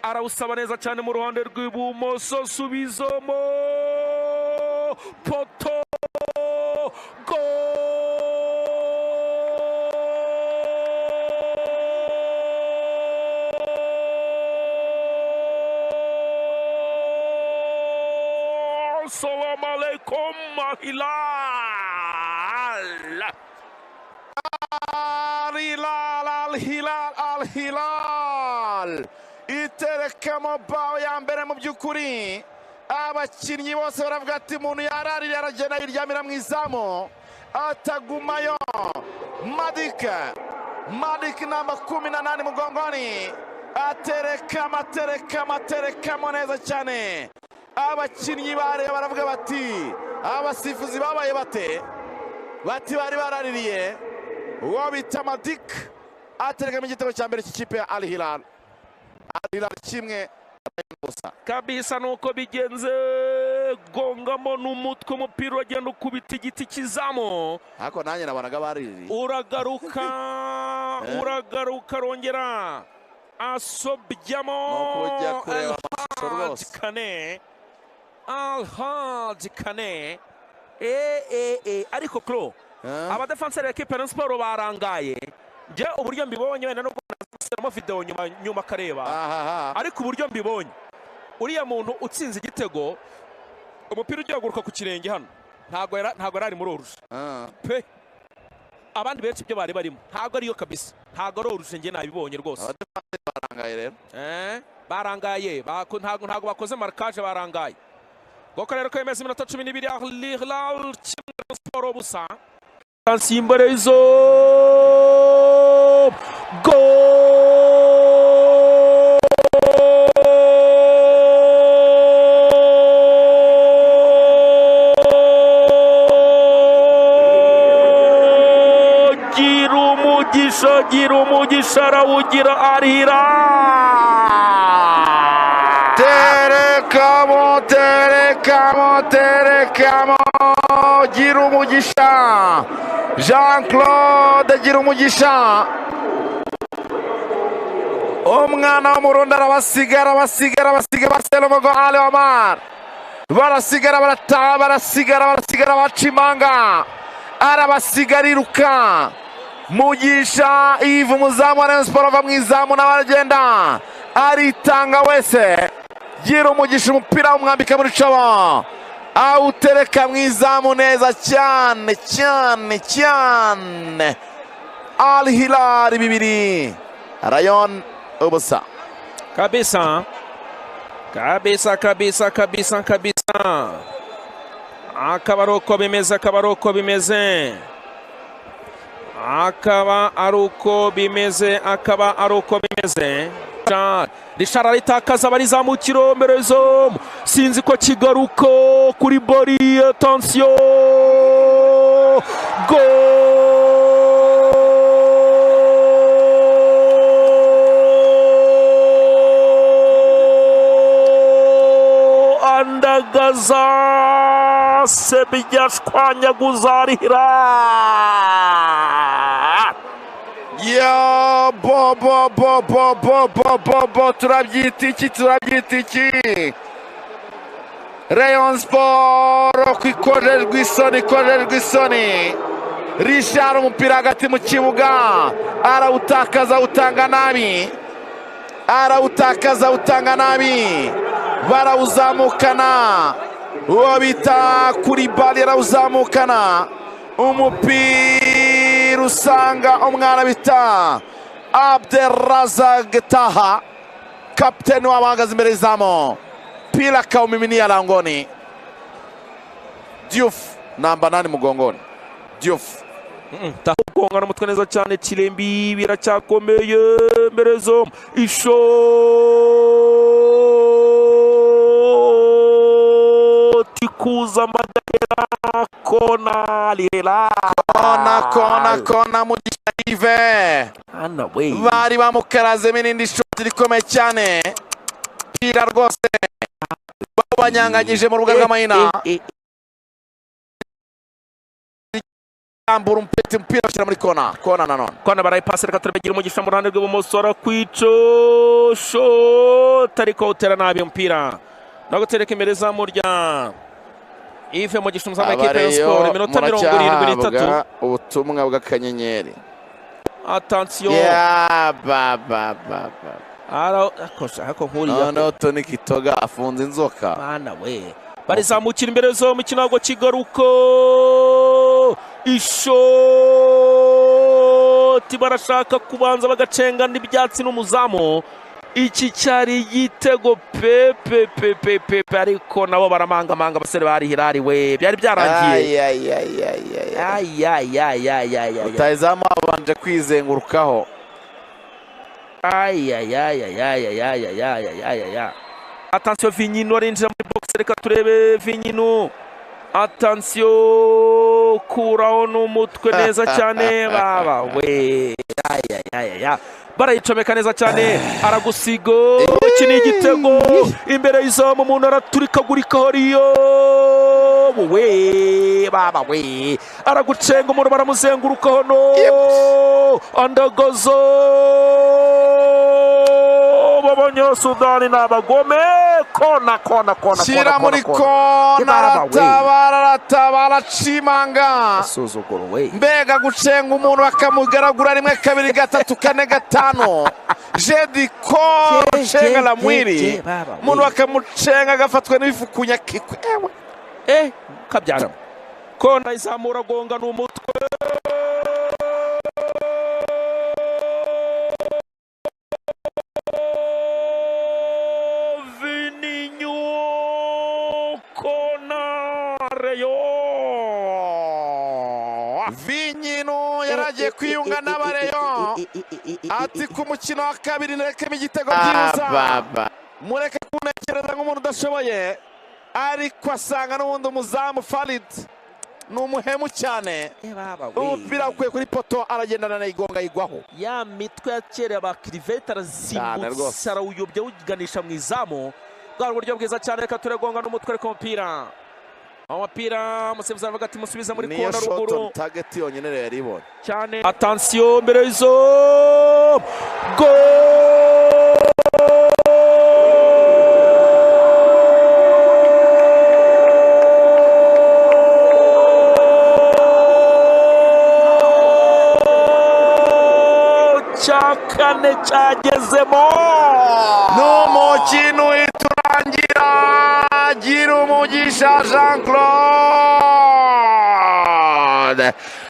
arawusaba neza cyane mu ruhande rw'ibumoso, subizamo poto Assalamu alaikum Al-Hilal itereka mabao ya mbere mu by'ukuri abakinnyi bose baravuga ati umuntu yararira aragenda yiryamira mu izamu atagumayo. Malik namba 18 mugongoni aterekamo neza cyane. Abakinnyi bareba baravuga bati abasifuzi babaye bati bari baraririye uwo bita Malik aterekamo igitego cya mbere cy'ikipe ya Al-Hilal kimwe kabisa nuko bigenze, gongamo n'umutwe umupira uragenda ukubita igiti kizamu, hako nanjye nabonaga bariri uragaruka rongera asobyamo Al-Hadji Kane ariko Klo abadefanseri ya equipe ya Sport barangaye. Je uburyo mbibonye wenda no gushyiramo video nyuma kareba, ariko uburyo mbibonye uriya muntu utsinze igitego umupira ugiye guruka ku kirenge hano ntago ari muri oruje pe, abandi benshi byo bari barimo ntago ariyo kabisa, ntago ari oruje nge nabibonye rwose. Barangaye rero barangaye ntago bakoze markage, barangaye goko rero ko yemeza iminota 12 Al-Hilal kimwe Sport busa imbere izo gira umugisha arawugira Al-Hilal. Terekamo gira umugisha Jean-Claude gira umugisha, umwana w'umurundi arabasigara Marcelo Mogo Ali Omar barasigara bacimanga arabasigara iruka Mugisha Yves umuzamu wa Rayon Sport ava mu izamu n'abagenda aritanga wese, gira umugisha umupira umwambika muri cabo awutereka mu izamu neza cyane. Al-Hilal 2 Rayon ubusa kabisa. Akaba ari uko bimeze. Richard aritakaza barizamukiro mbere zo sinzi ko kigaruka kuri bori, attention andagaza sebyashwanyaguza Al-Hilal. Ya bo turabyita iki Rayon Sport kwikorerwa isoni. Richard umupira hagati mu kibuga arawutakaza utanga nabi barawuzamukana uwo bita kuri bali arawuzamukana umupira usanga umwana bita Abdelrazak Taha kapteni w'abahagaze imbere y'izamu pila kaumiminia langoni. Diouf namba 8 mugongoni Diouf tagonga n'umutwe neza cyane, Kirembi biracyakomeye mbere zo isho tikuza madera kona Al-Hilal Mugisha Yves bari bamukaraze n'indi shoti rikomeye cyane, pira rwose babanyanganyije mu rubuga rw'amahina ambura umupira bashyira muri kona nanone. Kona barayipasi, reka turabagira umugisha mu ruhande rw'ibumoso, arakwicosho ariko utera nabi umupira no gutereka imbere izamu rya Yves Mugisha umuzamu w'ikipe ya Sport. Iminota 73 ubutumwa bw'akanyenyeri. Attention ako nkuriya no Toni Kitoga afunze inzoka bana we barizamukira imbere zo mu kinago kigaruko ishoti barashaka kubanza bagacenga n'ibyatsi n'umuzamu. Iki cyari igitego pepe ariko nabo baramangamanga abasore bari Hilali we byari byarangiye. utayizamu abanje kwizengurukaho. Attention Vignino arinjira muri box, reka turebe Vignino. Attention kuraho n'umutwe neza cyane baba we barayicomeka neza cyane aragusigo. Iki ni igitego imbere y'izamu, umuntu araturikagurika hariyo we baba we aragucenga, umuntu baramuzengurukaho no andagozo b'abanyasudani n'abagome. Kona shyira muri kona, aratabara cimanga, mbega gucenga umuntu bakamugaragura rimwe kabiri gatatu kane gatanu jediko cenga la mwiri, umuntu bakamucenga agafatwa n'ibifukunya kikwe kabyara. Kona izamura gonga n'umutwe Vignino yaragiye kwiyunga n'abareyo ati ku mukino wa kabiri nerekemo igitego byiza, mureke kunekereza nk'umuntu udashoboye, ariko asanga n'ubundi umuzamu Farid ni umuhemu cyane. Umupira ukuye kuri poto aragendana nayigonga yigwaho. Ya mitwe ya kera ba Clivette arazimutsa arawuyobya wuganisha mu izamu, bwa buryo bwiza cyane. Reka turegonga n'umutwe ariko umupira umusifuzi aravuga ati musubiza muri kona ruguru target yonyine rero yaribonye cyane. Attention mbere y'izo go cya kane cyagezemo n'umukino iturangira. Gira umugisha Jean Claude